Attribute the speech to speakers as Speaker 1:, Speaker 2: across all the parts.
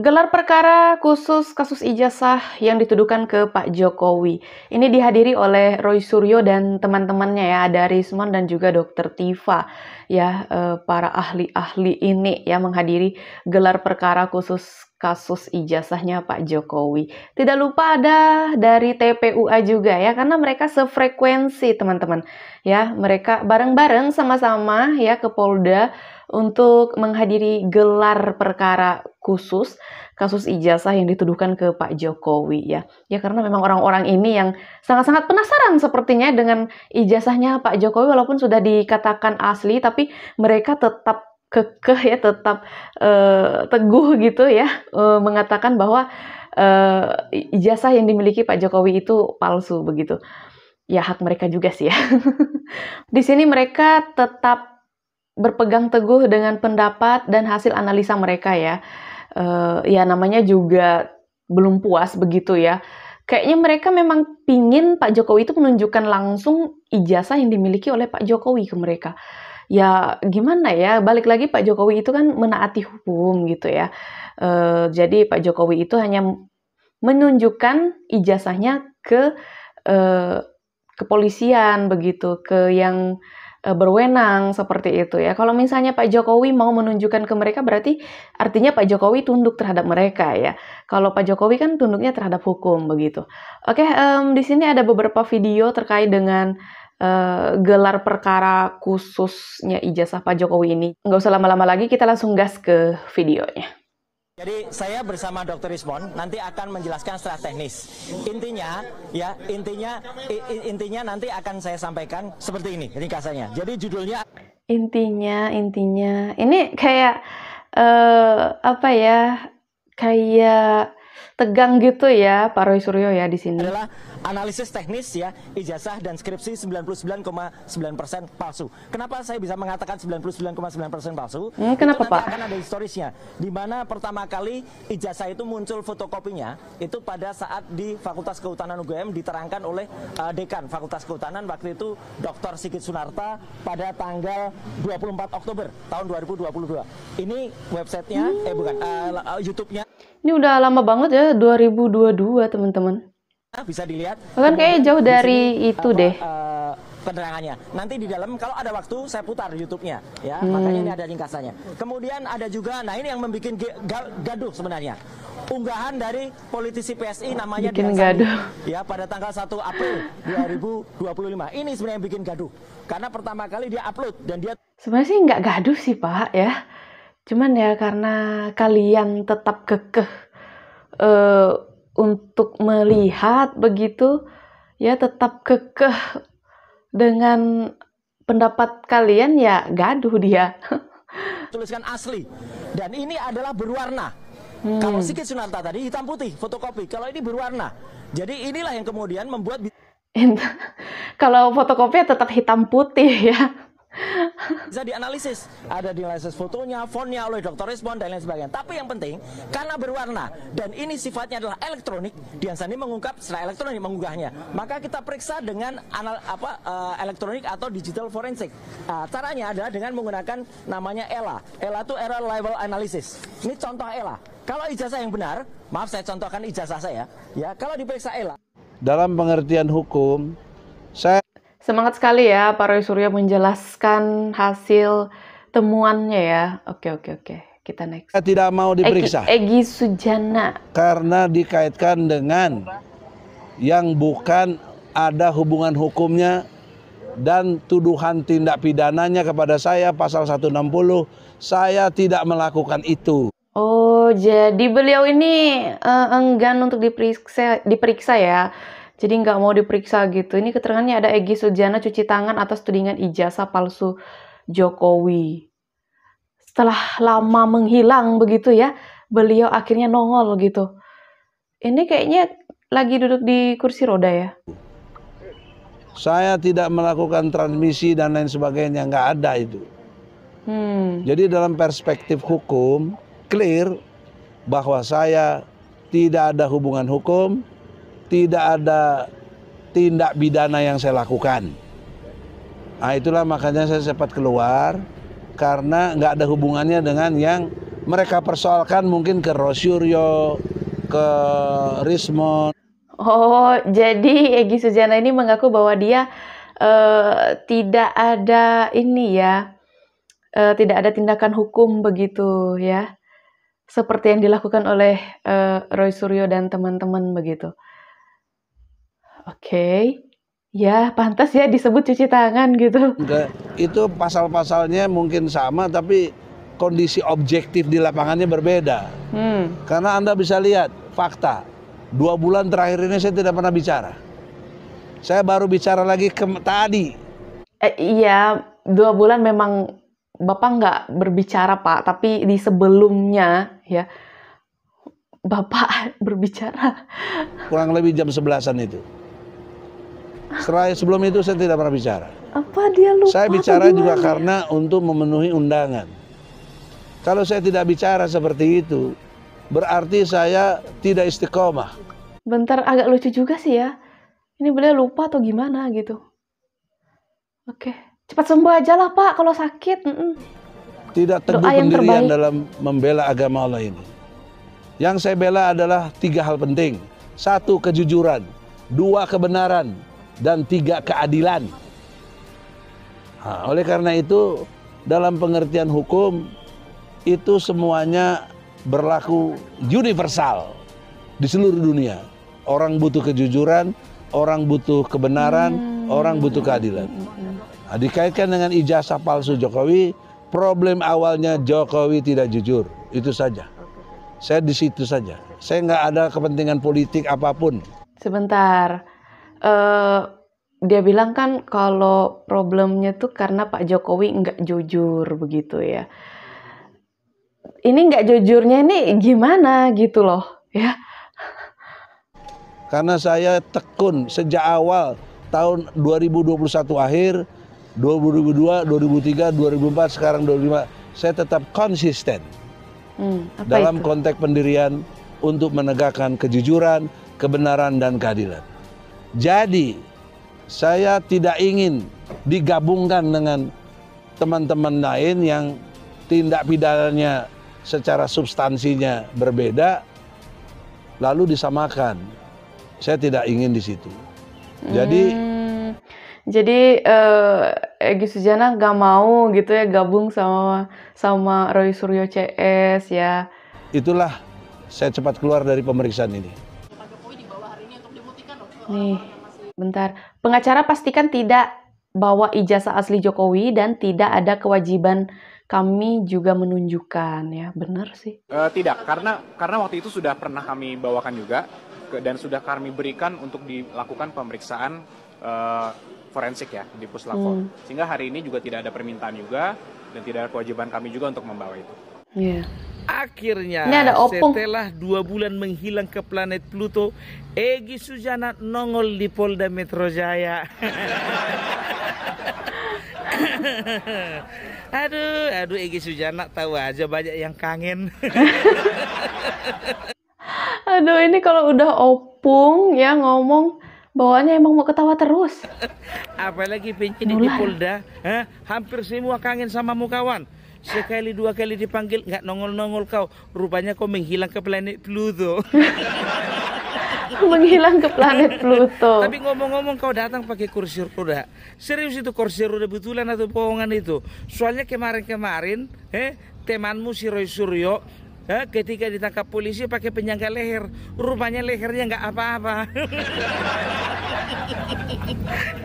Speaker 1: Gelar perkara khusus kasus ijazah yang dituduhkan ke Pak Jokowi. Ini dihadiri oleh Roy Suryo dan teman-temannya ya, ada Rismon dan juga Dr. Tifa. Ya, para ahli-ahli ini ya menghadiri gelar perkara khusus kasus ijazahnya Pak Jokowi. Tidak lupa ada dari TPUA juga ya, karena mereka sefrekuensi teman-teman. Ya, mereka bareng-bareng sama-sama ya ke Polda untuk menghadiri gelar perkara khusus kasus ijazah yang dituduhkan ke Pak Jokowi ya. Ya karena memang orang-orang ini yang sangat-sangat penasaran sepertinya dengan ijazahnya Pak Jokowi walaupun sudah dikatakan asli tapi mereka tetap kekeh ya, tetap teguh gitu ya mengatakan bahwa ijazah yang dimiliki Pak Jokowi itu palsu begitu. Ya hak mereka juga sih ya. Di sini mereka tetap berpegang teguh dengan pendapat dan hasil analisa mereka ya. Ya namanya juga belum puas begitu ya. Kayaknya mereka memang pingin Pak Jokowi itu menunjukkan langsung ijazah yang dimiliki oleh Pak Jokowi ke mereka. Ya gimana ya, balik lagi Pak Jokowi itu kan menaati hukum gitu ya. Jadi Pak Jokowi itu hanya menunjukkan ijazahnya ke kepolisian begitu, ke yang berwenang seperti itu ya. Kalau misalnya Pak Jokowi mau menunjukkan ke mereka berarti artinya Pak Jokowi tunduk terhadap mereka ya. Kalau Pak Jokowi kan tunduknya terhadap hukum begitu. Oke, di sini ada beberapa video terkait dengan gelar perkara khususnya ijazah Pak Jokowi ini. Nggak usah lama-lama lagi, kita langsung gas ke videonya.
Speaker 2: Jadi saya bersama Dr. Rismon nanti akan menjelaskan secara teknis. Intinya ya, intinya nanti akan saya sampaikan seperti ini ringkasannya. Jadi judulnya
Speaker 1: intinya ini kayak apa ya? Kayak tegang gitu ya Pak Roy Suryo ya di sini.
Speaker 2: Adalah analisis teknis ya, ijazah dan skripsi 99,9% palsu. Kenapa saya bisa mengatakan 99,9% palsu?
Speaker 1: Kenapa
Speaker 2: Pak?
Speaker 1: Pak?
Speaker 2: Akan ada historisnya, di mana pertama kali ijazah itu muncul fotokopinya itu pada saat di Fakultas Kehutanan UGM diterangkan oleh Dekan Fakultas Kehutanan waktu itu Dr. Sigit Sunarta pada tanggal 24 Oktober tahun 2022. Ini websitenya, YouTube-nya.
Speaker 1: Ini udah lama banget ya, 2022 teman-teman.
Speaker 2: Bisa dilihat.
Speaker 1: Bahkan kayaknya jauh dari itu deh.
Speaker 2: Penerangannya. Nanti di dalam kalau ada waktu saya putar YouTube-nya ya. Makanya ini ada ringkasannya. Kemudian ada juga, nah ini yang membuat gaduh sebenarnya. Unggahan dari politisi PSI namanya
Speaker 1: bikin gaduh.
Speaker 2: Ya pada tanggal 1 April 2025. Ini sebenarnya yang bikin gaduh. Karena pertama kali dia upload dan dia
Speaker 1: sebenarnya sih nggak gaduh sih Pak ya. Cuman ya karena kalian tetap kekeh untuk melihat begitu ya, tetap kekeh dengan pendapat kalian ya gaduh dia.
Speaker 2: Tuliskan asli dan ini adalah berwarna. Kalau Sigit Sunarta tadi hitam putih fotokopi, kalau ini berwarna. Jadi inilah yang kemudian membuat
Speaker 1: kalau fotokopi tetap hitam putih ya.
Speaker 2: Bisa dianalisis, ada dianalisis fotonya, fontnya oleh Dr. Rismon dan lain sebagainya. Tapi yang penting karena berwarna dan ini sifatnya adalah elektronik, Dian Sandi mengungkap secara elektronik mengunggahnya. Maka kita periksa dengan elektronik atau digital forensik. Caranya adalah dengan menggunakan namanya ELA. ELA itu Error Level Analysis. Ini contoh ELA. Kalau ijazah yang benar, maaf saya contohkan ijazah saya, ya kalau diperiksa ELA.
Speaker 3: Dalam pengertian hukum, saya
Speaker 1: semangat sekali ya Pak Roy Suryo menjelaskan hasil temuannya ya. Oke. Kita next.
Speaker 3: Saya tidak mau diperiksa.
Speaker 1: Egy Sujana.
Speaker 3: Karena dikaitkan dengan yang bukan ada hubungan hukumnya dan tuduhan tindak pidananya kepada saya pasal 160. Saya tidak melakukan itu.
Speaker 1: Oh, jadi beliau ini enggan untuk diperiksa ya. Jadi nggak mau diperiksa gitu. Ini keterangannya ada Egy Sujana cuci tangan atas tudingan ijazah palsu Jokowi. Setelah lama menghilang begitu ya, beliau akhirnya nongol gitu. Ini kayaknya lagi duduk di kursi roda ya.
Speaker 3: Saya tidak melakukan transmisi dan lain sebagainya, nggak ada itu. Jadi dalam perspektif hukum, clear bahwa saya tidak ada hubungan hukum, tidak ada tindak pidana yang saya lakukan. Nah itulah makanya saya sempat keluar, karena nggak ada hubungannya dengan yang mereka persoalkan mungkin ke Roysuryo, ke Rismond.
Speaker 1: Oh, jadi Egy Sujana ini mengaku bahwa dia tidak ada ini ya, tidak ada tindakan hukum begitu ya, seperti yang dilakukan oleh Roysuryo dan teman-teman begitu. Oke, ya pantas ya disebut cuci tangan gitu.
Speaker 3: Itu pasal-pasalnya mungkin sama, tapi kondisi objektif di lapangannya berbeda. Karena Anda bisa lihat fakta, 2 bulan terakhir ini saya tidak pernah bicara. Saya baru bicara lagi tadi.
Speaker 1: Iya, 2 bulan memang Bapak nggak berbicara, Pak. Tapi di sebelumnya ya, Bapak berbicara.
Speaker 3: Kurang lebih jam 11-an itu. Sebelum itu saya tidak pernah bicara.
Speaker 1: Apa dia lupa?
Speaker 3: Saya bicara juga karena untuk memenuhi undangan. Kalau saya tidak bicara seperti itu, berarti saya tidak istiqomah.
Speaker 1: Bentar, agak lucu juga sih ya. Ini beliau lupa atau gimana gitu. Oke, cepat sembuh aja lah Pak kalau sakit.
Speaker 3: Tidak teguh pendirian dalam membela agama Allah ini. Yang saya bela adalah 3 hal penting. 1, kejujuran. 2, kebenaran. Dan 3, keadilan. Nah, oleh karena itu, dalam pengertian hukum, itu semuanya berlaku universal di seluruh dunia. Orang butuh kejujuran, orang butuh kebenaran, orang butuh keadilan. Nah, dikaitkan dengan ijazah palsu Jokowi, problem awalnya Jokowi tidak jujur, itu saja. Saya di situ saja. Saya nggak ada kepentingan politik apapun.
Speaker 1: Sebentar, dia bilang kan kalau problemnya tuh karena Pak Jokowi nggak jujur begitu ya. Ini nggak jujurnya ini gimana gitu loh ya.
Speaker 3: Karena saya tekun sejak awal tahun 2021 akhir, 2002, 2003, 2004, sekarang 2005, saya tetap konsisten dalam konteks pendirian untuk menegakkan kejujuran, kebenaran, dan keadilan. Jadi, saya tidak ingin digabungkan dengan teman-teman lain yang tindak pidananya secara substansinya berbeda, lalu disamakan. Saya tidak ingin di situ. Jadi Egy Sujana nggak mau gitu ya gabung sama Roysuryo CS ya. Itulah saya cepat keluar dari pemeriksaan ini. Nih, bentar. Pengacara pastikan tidak bawa ijazah asli Jokowi dan tidak ada kewajiban kami juga menunjukkan ya. Benar sih.
Speaker 4: Tidak, karena waktu itu sudah pernah kami bawakan juga dan sudah kami berikan untuk dilakukan pemeriksaan forensik ya di Puslapor. Sehingga hari ini juga tidak ada permintaan juga dan tidak ada kewajiban kami juga untuk membawa itu.
Speaker 1: Yeah.
Speaker 5: Akhirnya setelah 2 bulan menghilang ke planet Pluto, Egy Sujana nongol di Polda Metro Jaya. Aduh Egy Sujana tahu aja banyak yang kangen.
Speaker 1: Aduh, ini kalau udah opung ya ngomong bawaannya emang mau ketawa terus.
Speaker 5: Apalagi penyidik di Polda, hampir semua kangen sama mu kawan. Sekali 2 kali dipanggil nggak nongol-nongol kau, rupanya kau menghilang ke planet Pluto.
Speaker 1: Menghilang ke planet Pluto.
Speaker 5: Tapi ngomong-ngomong kau datang pakai kursi roda. Serius itu kursi roda betulan atau bohongan itu? Soalnya kemarin-kemarin temanmu si Roysuryo ketika ditangkap polisi pakai penyangga leher, rupanya lehernya nggak apa-apa.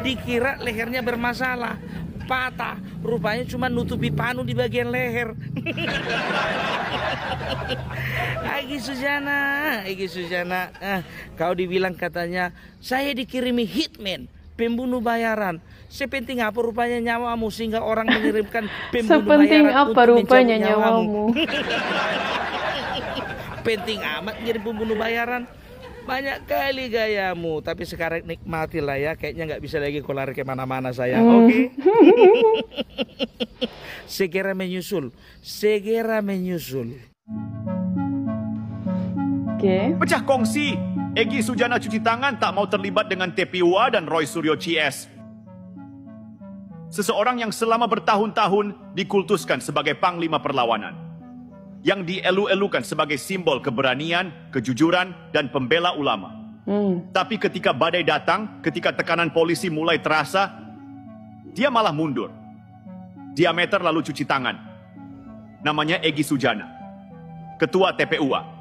Speaker 5: Dikira lehernya bermasalah, patah, rupanya cuma nutupi panu di bagian leher. Egy Sujana, kau dibilang katanya saya dikirimi hitman, pembunuh bayaran. Sepenting apa rupanya nyawamu sehingga orang mengirimkan pembunuh
Speaker 1: Sepenting
Speaker 5: bayaran
Speaker 1: apa
Speaker 5: untuk
Speaker 1: rupanya
Speaker 5: mencabut
Speaker 1: nyawamu?
Speaker 5: Penting amat jadi pembunuh bayaran. Banyak kali gayamu, tapi sekarang nikmatilah ya. Kayaknya nggak bisa lagi kau lari kemana-mana sayang. Oke? Segera menyusul.
Speaker 6: Pecah kongsi, Egy Sujana cuci tangan tak mau terlibat dengan TPUA dan Roysuryo CS. Seseorang yang selama bertahun-tahun dikultuskan sebagai panglima perlawanan. yang dielu-elukan sebagai simbol keberanian, kejujuran, dan pembela ulama. Tapi ketika badai datang, ketika tekanan polisi mulai terasa, dia malah mundur. Diameter lalu cuci tangan. Namanya Egy Sujana, Ketua TPUA.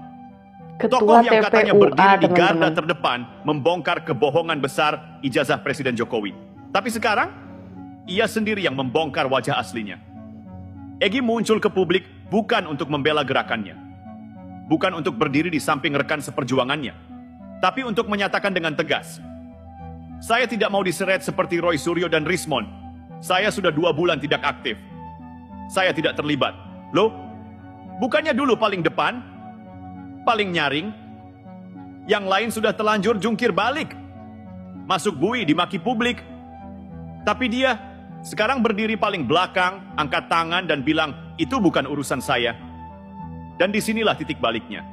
Speaker 6: Tokoh yang katanya berdiri di garda terdepan membongkar kebohongan besar ijazah Presiden Jokowi. Tapi sekarang, ia sendiri yang membongkar wajah aslinya. Egy muncul ke publik bukan untuk membela gerakannya, bukan untuk berdiri di samping rekan seperjuangannya, tapi untuk menyatakan dengan tegas, saya tidak mau diseret seperti Roy Suryo dan Rismond. Saya sudah 2 bulan tidak aktif. Saya tidak terlibat. Loh, bukannya dulu paling depan, paling nyaring, yang lain sudah telanjur jungkir balik, masuk bui dimaki publik. Tapi dia sekarang berdiri paling belakang, angkat tangan dan bilang, itu bukan urusan saya. Dan disinilah titik baliknya.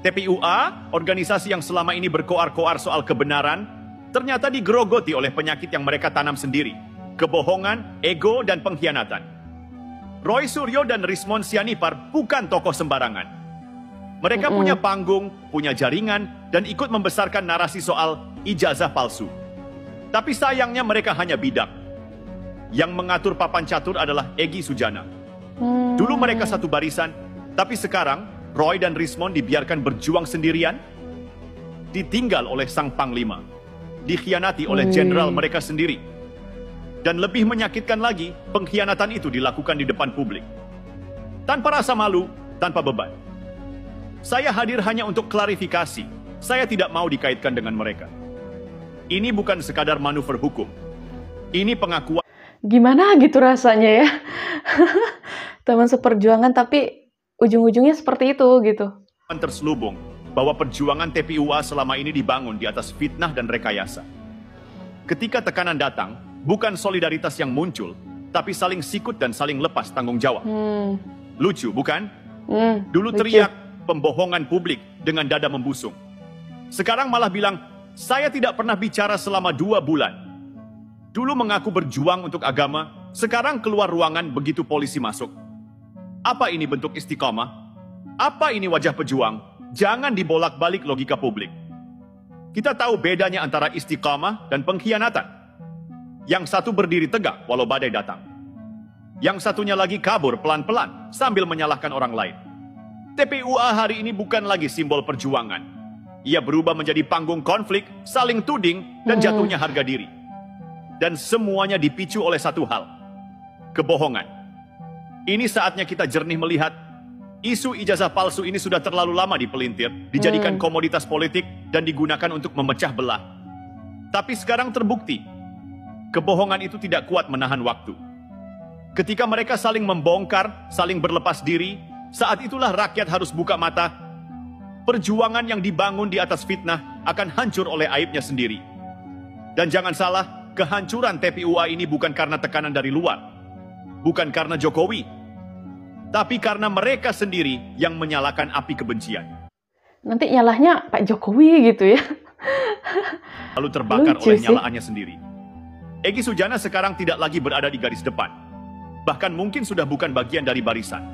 Speaker 6: TPUA, organisasi yang selama ini berkoar-koar soal kebenaran, ternyata digerogoti oleh penyakit yang mereka tanam sendiri. Kebohongan, ego, dan pengkhianatan. Roy Suryo dan Rismond Sianipar bukan tokoh sembarangan. Mereka punya panggung, punya jaringan, dan ikut membesarkan narasi soal ijazah palsu. Tapi sayangnya mereka hanya bidak. Yang mengatur papan catur adalah Egy Sujana. Dulu mereka satu barisan, tapi sekarang Roy dan Rismond dibiarkan berjuang sendirian, ditinggal oleh sang panglima, dikhianati oleh jenderal mereka sendiri. Dan lebih menyakitkan lagi, pengkhianatan itu dilakukan di depan publik. Tanpa rasa malu, tanpa beban. Saya hadir hanya untuk klarifikasi. Saya tidak mau dikaitkan dengan mereka. Ini bukan sekadar manuver hukum. Ini pengakuan.
Speaker 1: Gimana gitu rasanya ya? Teman seperjuangan tapi ujung-ujungnya seperti itu gitu.
Speaker 6: Terselubung bahwa perjuangan TPUA selama ini dibangun di atas fitnah dan rekayasa. Ketika tekanan datang, bukan solidaritas yang muncul, tapi saling sikut dan saling lepas tanggung jawab. Lucu, bukan? Dulu
Speaker 1: lucu.
Speaker 6: teriak pembohongan publik dengan dada membusung. Sekarang malah bilang, saya tidak pernah bicara selama 2 bulan. Dulu mengaku berjuang untuk agama, sekarang keluar ruangan begitu polisi masuk. Apa ini bentuk istiqamah? Apa ini wajah pejuang? Jangan dibolak-balik logika publik. Kita tahu bedanya antara istiqamah dan pengkhianatan. Yang satu berdiri tegak walau badai datang. Yang satunya lagi kabur pelan-pelan sambil menyalahkan orang lain. TPUA hari ini bukan lagi simbol perjuangan. Ia berubah menjadi panggung konflik, saling tuding, dan jatuhnya harga diri. Dan semuanya dipicu oleh satu hal. Kebohongan. Ini saatnya kita jernih melihat, isu ijazah palsu ini sudah terlalu lama dipelintir, dijadikan komoditas politik, dan digunakan untuk memecah belah. Tapi sekarang terbukti, kebohongan itu tidak kuat menahan waktu. Ketika mereka saling membongkar, saling berlepas diri, saat itulah rakyat harus buka mata. Perjuangan yang dibangun di atas fitnah akan hancur oleh aibnya sendiri. Dan jangan salah, kehancuran TPUA ini bukan karena tekanan dari luar. Bukan karena Jokowi. Tapi karena mereka sendiri yang menyalakan api kebencian.
Speaker 1: Nanti nyalahnya Pak Jokowi gitu ya.
Speaker 6: Lalu terbakar
Speaker 1: Lucu
Speaker 6: oleh
Speaker 1: sih.
Speaker 6: nyalaannya sendiri. Egy Sujana sekarang tidak lagi berada di garis depan. Bahkan mungkin sudah bukan bagian dari barisan.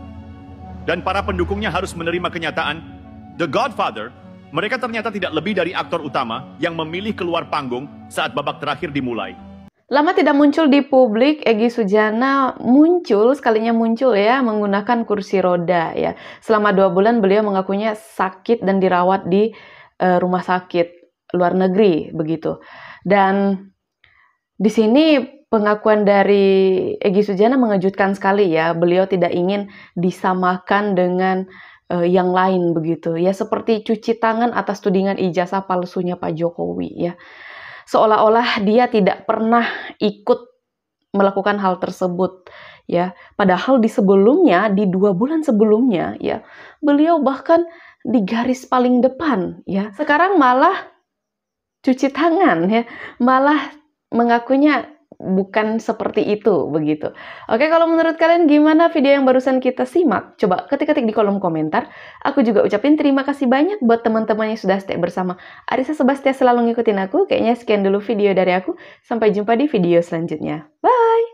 Speaker 6: Dan para pendukungnya harus menerima kenyataan, The Godfather, mereka ternyata tidak lebih dari aktor utama yang memilih keluar panggung saat babak terakhir dimulai.
Speaker 1: Lama tidak muncul di publik, Egy Sujana sekalinya muncul ya, menggunakan kursi roda ya. Selama 2 bulan beliau mengakunya sakit dan dirawat di rumah sakit luar negeri begitu. Dan di sini pengakuan dari Egy Sujana mengejutkan sekali ya. Beliau tidak ingin disamakan dengan yang lain begitu ya, seperti cuci tangan atas tudingan ijazah palsunya Pak Jokowi ya. Seolah-olah dia tidak pernah ikut melakukan hal tersebut ya. Padahal di 2 bulan sebelumnya ya, beliau bahkan di garis paling depan ya. Sekarang malah cuci tangan ya, malah mengakunya bukan seperti itu begitu. Oke, kalau menurut kalian gimana video yang barusan kita simak? Coba ketik-ketik di kolom komentar. Aku juga ucapin terima kasih banyak buat teman-teman yang sudah stay bersama Arissa Sebastia, selalu ngikutin aku. Kayaknya sekian dulu video dari aku. Sampai jumpa di video selanjutnya. Bye!